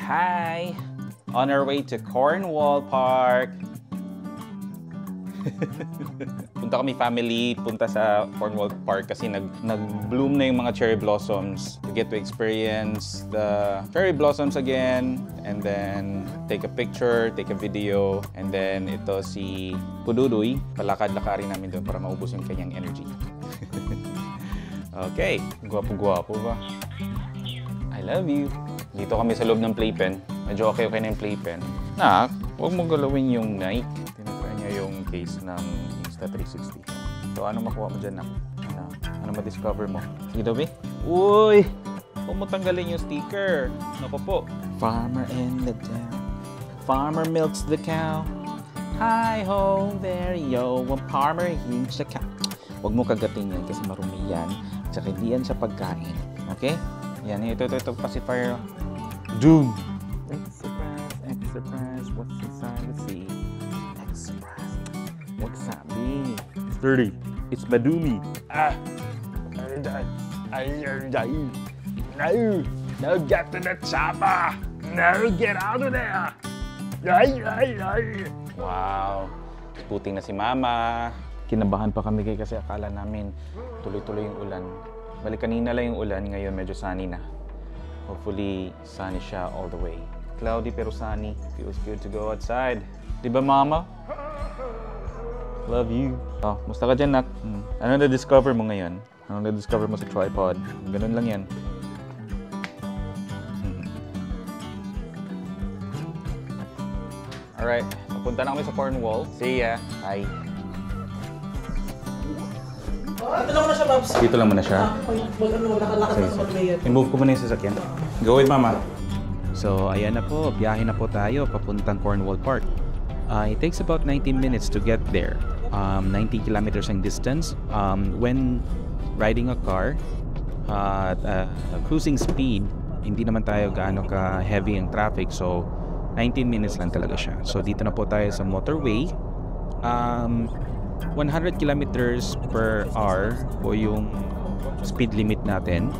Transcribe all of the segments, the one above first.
Hi! On our way to Cornwall Park. Punta kami family, punta sa Cornwall Park kasi nag-bloom na yung mga cherry blossoms. We get to experience the cherry blossoms again and then take a picture, take a video, and then ito si Pududuy, palakad-lakarin namin doon para maubos yung kanyang energy. Okay, gwapo-gwapo ba? I love you. Dito kami sa loob ng playpen. Medyo okay na yung playpen. Nak, huwag mo galawin yung Nike. Tinatry niya yung case ng Insta360. So, ano makuha mo dyan, Nak? Ano ma-discover mo? Sige daw, be? Uy! Huwag mo tanggalin yung sticker. Naku po. Farmer in the town. Farmer milks the cow. Hi-ho, there yo. When farmer hints the cow. Huwag mo kagatin yan kasi marumi yan. Tsaka hindi yan sa pagkain. Okay? Yan, ito pacifier. Doom! Express, what's inside the sea? Express, what's that mean? It's dirty. It's Madumi. No, get to the chopper! No, get out of there! Wow! Puting na si Mama. Kinabahan pa kami kasi akala namin tuloy-tuloy yung ulan. Balik kanina lang yung ulan, ngayon medyo sunny na. Hopefully, sunny siya all the way. Cloudy pero sunny. Feels good to go outside. Diba, Mama? Love you. Oh, musta ka dyan, Nak? Ano na-discover mo ngayon? Ano na-discover mo sa tripod? Ganun lang yan. Alright, papunta na kami sa Cornwall. See ya. Bye. Dito lang muna siya, Babs. Dito lang muna siya? Lakad-lakad na sa mag-layer. I-move ko muna yung sasakyan. Go with Mama. So, ayan na po. Biyahe na po tayo papuntang Cornwall Park. It takes about 19 minutes to get there. 90 kilometers ang distance. When riding a car, cruising speed, hindi naman tayo gaano ka-heavy ang traffic. So, 19 minutes lang talaga siya. So, dito na po tayo sa motorway. 100 kilometers per hour po yung speed limit natin.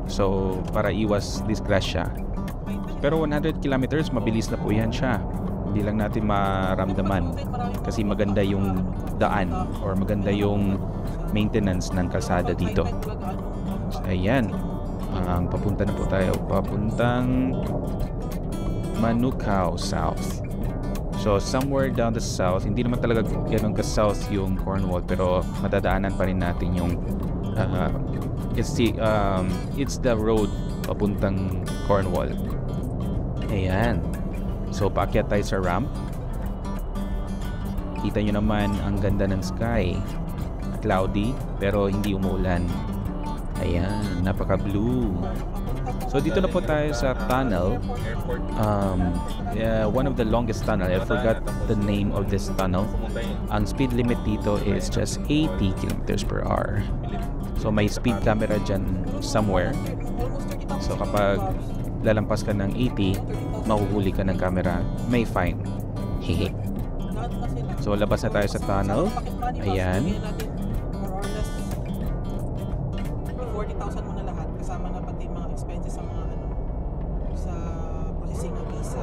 So, para iwas disgrasya. Pero 100 kilometers, mabilis na po yan siya. Hindi lang natin maramdaman. Kasi maganda yung daan or maganda yung maintenance ng kalsada dito. So, ayan. Papunta na po tayo. Papuntang Manukau South. So, somewhere down the south, hindi naman talaga ganun ka-south yung Cornwall, pero madadaanan pa rin natin yung it's the road papuntang Cornwall. Ayan. So, paakyat tayo sa ramp. Kita nyo naman ang ganda ng sky. Cloudy, pero hindi umuulan. Ayan, napaka-blue. So dito na po tayo sa tunnel. One of the longest tunnel. I forgot the name of this tunnel. Ang speed limit dito is just 80 kilometers per hour. So may speed camera dyan somewhere. So kapag lalampas ka ng 80, mahuhuli ka ng camera. May fine. Hehe. So labas na tayo sa tunnel. Ayan. 40,000 mo na lahat kasama na pati mga expenses sa mga sa processing ng visa.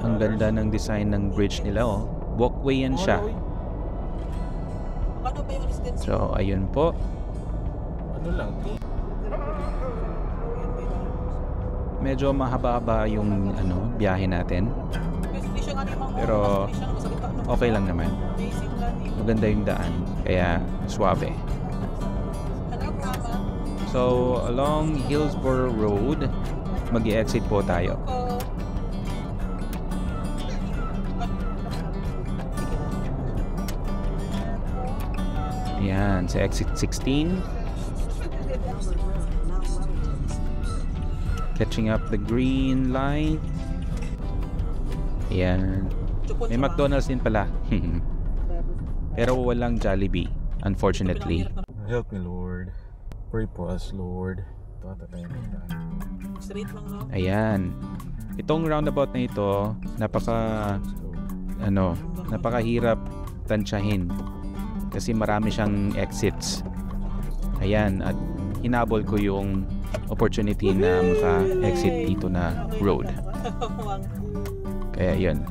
Ang ganda ng design ng bridge nila, oh. Walkway yan siya. Ano ba yung distance? So ayun po. Ano lang? Medyo mahaba-haba yung biyahe natin. Pero okay lang naman. Maganda yung daan, kaya suabe. So, along Hillsborough Road, mag-i-exit po tayo. Ayan, sa exit 16. Catching up the green light. Ayan. May McDonald's din pala. Pero walang Jollibee, unfortunately. Help me, Lord. Pray for us, Lord. Straight lang, no? Ayan. Itong roundabout na ito, napakahirap tansyahin kasi marami siyang exits. Ayan, at hinabol ko yung opportunity na maka-exit dito na road. Kaya yun.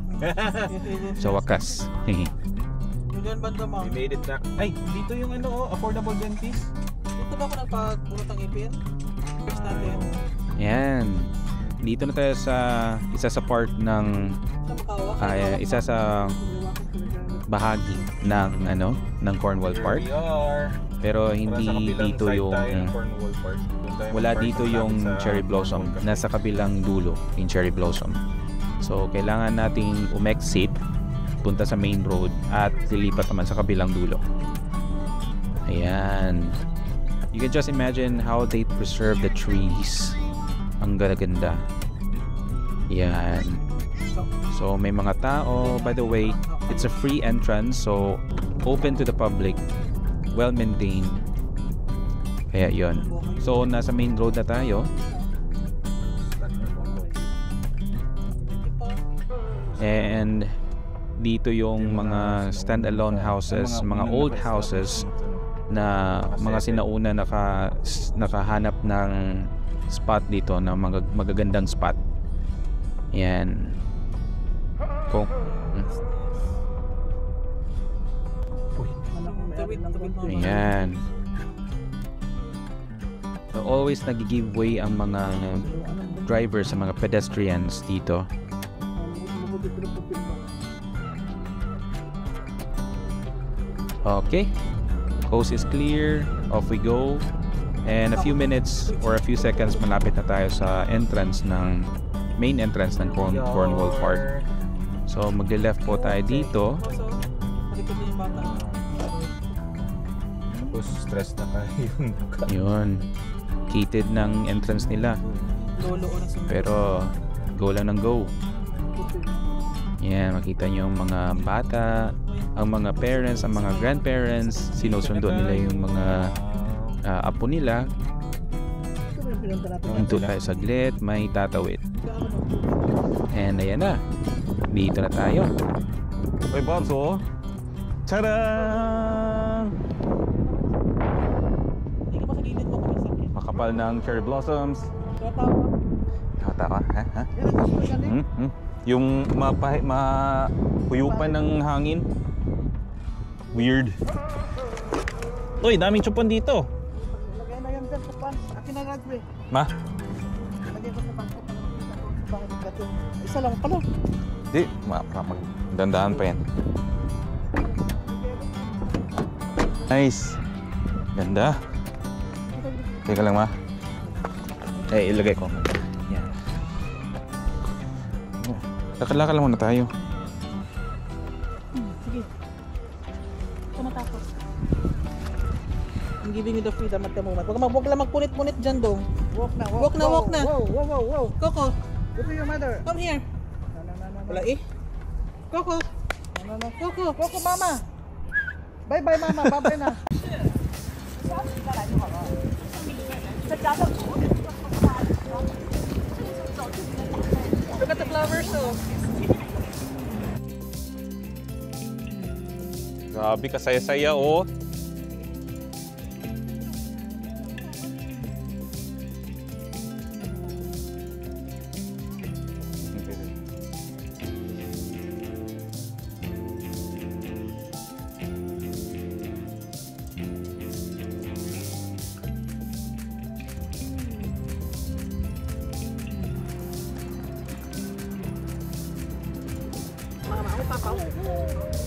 Sa wakas. Diyan banda mo. We made it back. Ay, dito yung ano, affordable dentist. Dito ba ako nagpagpulot ng ipin? First natin. Yan. Dito na tayo sa isa sa part ng isa sa bahagi ng ng Cornwall Park. Here we are. Pero hindi dito yung wala dito yung cherry blossom. Nasa kabilang dulo yung cherry blossom. So kailangan nating umexit, punta sa main road at lilipat naman sa kabilang dulo. Ayan. You can just imagine how they preserve the trees. Ang ganda. Yan. So may mga tao. By the way, it's a free entrance, so open to the public, well maintained. Kaya yon. So nasa main road na tayo. And dito yung mga stand-alone houses, mga old houses na mga sinauna nakahanap ng spot dito, na magagandang spot. Yan. Ayan. So, always nag-give way ang mga drivers sa mga pedestrians dito. Okay. Coast is clear. Off we go. And a few minutes or a few seconds, malapit na tayo sa entrance ng main entrance ng Cornwall Park. So magle-left po tayo dito. Tapos stress na kayo. Yun. Gated ng entrance nila. Pero go lang ng go. Yan, makita nyo yung mga bata, ang mga parents, ang mga grandparents, sinusundo nila yung mga apo nila. Hinto tayo saglit, may tatawid. And ayan na, dito na tayo. Uy, Babso! Tadaan! Makapal ng cherry blossoms. Nakata ka? Ha? Yung mahuyupan ng hangin. Weird. Uy, daming chupan dito. Lagay na yan dyan sa pan. Akin na ragwe. Ma? Lagay ko sa pan. Bakit gato? Isa lang pala. Di, magdandahan pa yan. Nice. Ganda. Teka lang, ma. Ilagay ko. Yan. Lakad-lakad lang muna tayo. Sige. Ito matapos. I'm giving you the freedom at the moment. Huwag lang magpunit-punit dyan, dong. Walk na. Wow. Coco. Go to your mother. Come here. No. Wala eh. Coco. No. Coco, mama. Bye-bye, mama. Bye-bye na. Look at the flowers, oh. Grabe, kasaya-saya, oh.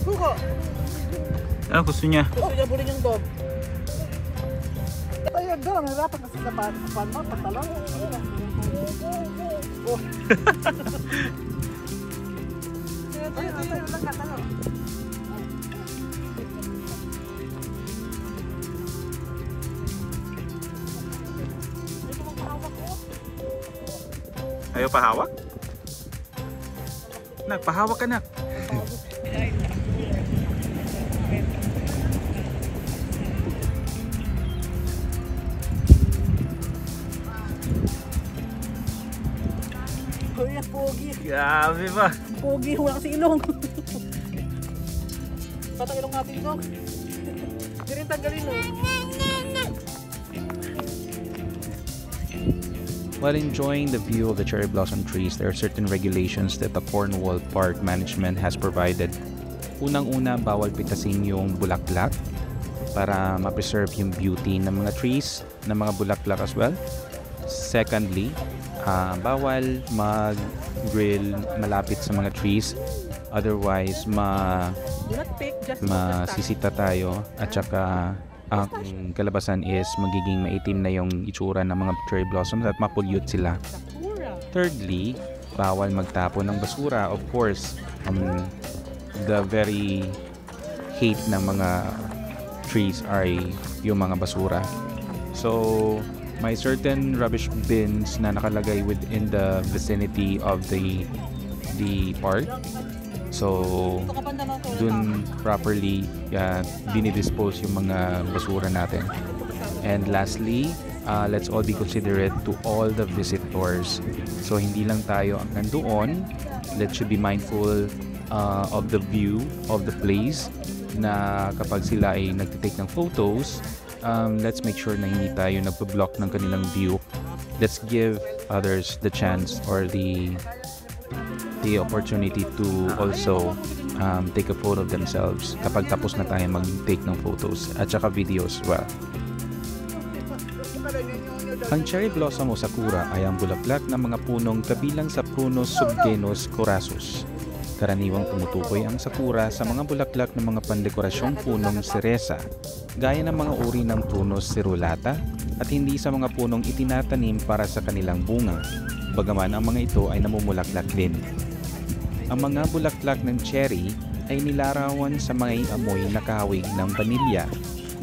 Coco. Ano gusto niya? Gusto niya bulin yung dog. Ayun, doon. Nahirapan kasi sa pan mo. Pagtalaw. Oh. Tayo lang ka, tayo. Ayaw pahawak? Nagpahawak ka na. Kuya, pogi. Grabe ba? Pogi, wala kasi ilong. Patang ilong natin, no? Hindi rin tanggalin, no? While enjoying the view of the cherry blossom trees, there are certain regulations that the Cornwall Park Management has provided. Unang-una, bawal pitasin yung bulaklak para ma-preserve yung beauty ng mga trees, ng mga bulaklak as well. Secondly, bawal mag-grill malapit sa mga trees, otherwise Do not pick, just masisita tayo, at saka ang kalabasan is magiging maitim na yung itsura ng mga cherry blossoms at mapollute sila. Thirdly, bawal magtapon ng basura. Of course, the very hate ng mga trees ay yung mga basura. So, may certain rubbish bins na nakalagay within the vicinity of the park. So, dun properly dinidispose yung mga basura natin. And lastly, let's all be considerate to all the visitors. So, hindi lang tayo ang nandoon. Let's be mindful of the view of the place, na kapag sila ay nagtitake ng photos, let's make sure na hindi tayo nagpa-block ng kanilang view. Let's give others the chance or the opportunity to also take a photo of themselves kapag tapos na tayo mag-take ng photos at saka videos as well. Ang cherry blossom o sakura ay ang bulaklak ng mga punong kabilang sa Prunus subgenus corazus. Karaniwang tumutukoy ang sakura sa mga bulaklak ng mga pandekorasyong punong seresa, gaya ng mga uri ng Prunus cerulata, at hindi sa mga punong itinatanim para sa kanilang bunga, bagaman ang mga ito ay namumulaklak din. Ang mga bulaklak ng cherry ay nilarawan sa mga amoy na kahawig ng vanilya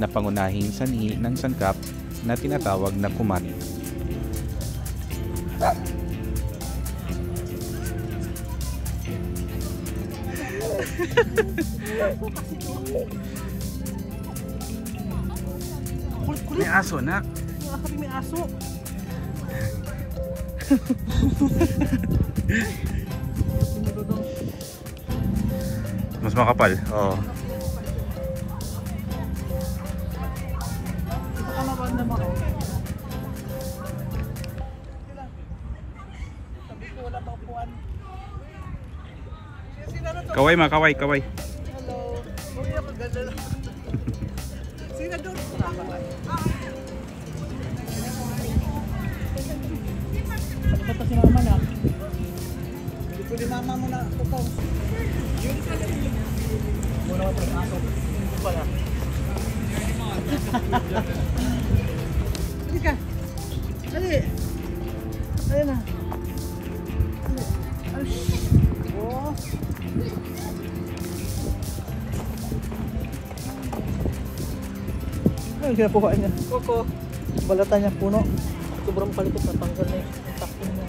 na pangunahing sanhi ng sangkap na tinatawag na kumat. May aso, nak. May aso. Mas makapal. Oo. Kaway ma, kaway. Hello. Uy, ako ganda lang. Sino doon? Ano ba si mama na? Hindi ko din mama mo na ito. Yun pala yun. Muna ko ng aso. Hindi pala. Hindi ka. Dali. Dali na. Oh. Ano yung kinapuha niya? Koko. Balatan niya puno. Sobrang palikot na tanggal na yung takpin niya.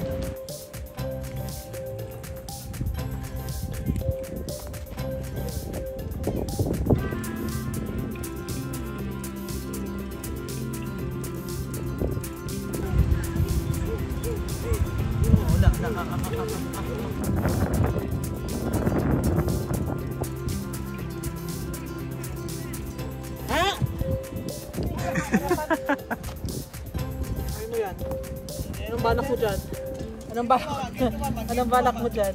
Anong balak mo dyan? Anong balak mo dyan?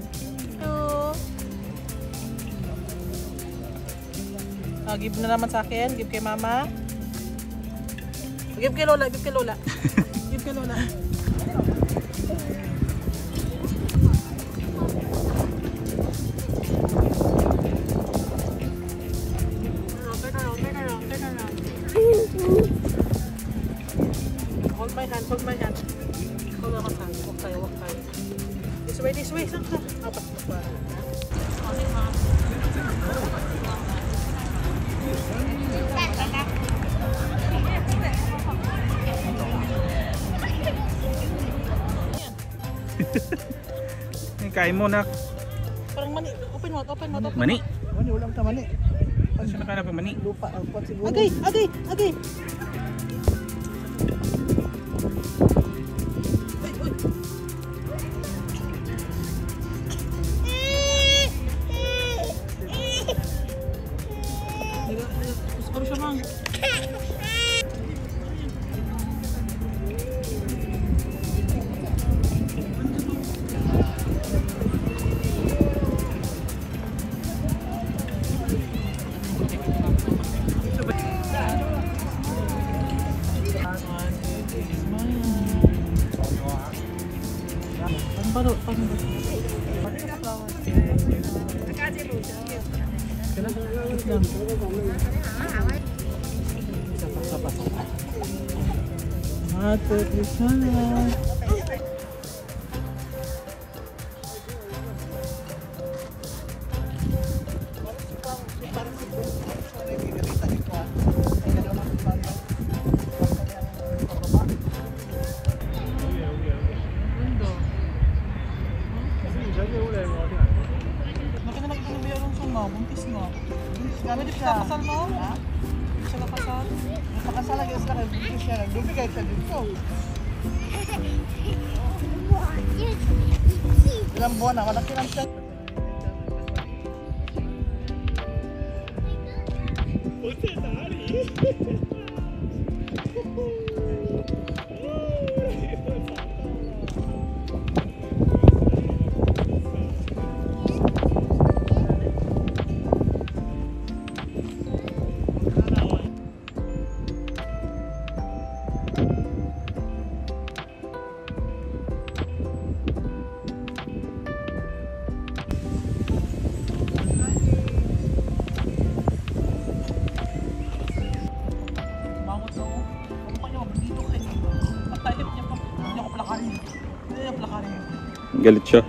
Give na naman sa akin. Give kay mama. Give kay lola. Give kay lola. Give kay lola. Hold my hand. Hold my hand. Hold my hand. Walk tayo. This way. Saan ka? Apat mo pa. Kain mo, nak. Parang mani. Open mouth. Mani? Mani, walang ka mani. Ano siya nakanap ng mani? Lupa. Siguro. Agay. Gusto siya mang. Ate Krishna. Buntis na. Pwede siya kasal mo? Ha? Pwede siya kasal? Pakasal lagi sila kay buntis siya. Nagbibigay siya dito. Ilang buwan na. Walang kilang siya. Galit siya.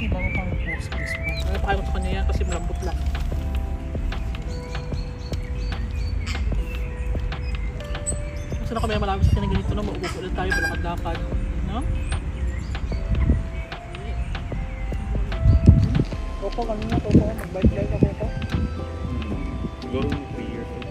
Bago pang post Facebook. Napakain ko sa kanya yan kasi malambot lang. Gusto na kami malapit sa atin na ganito na mauupo ulit tayo, balakad-lakad. No? Koko, kanina Koko, mag-bike life ako Koko. Siguro 3 years old.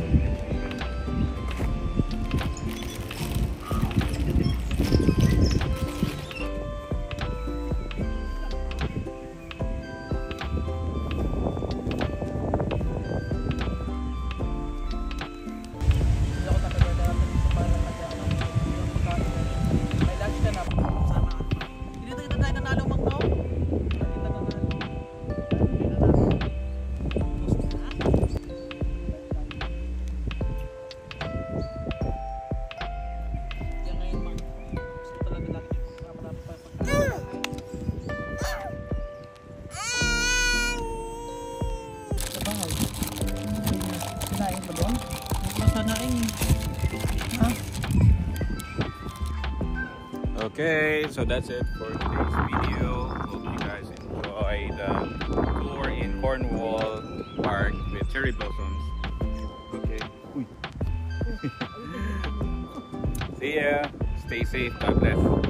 Okay, so that's it for today's video. Hope you guys enjoy the tour in Cornwall Park with cherry blossoms. Okay. See ya. Stay safe. God bless.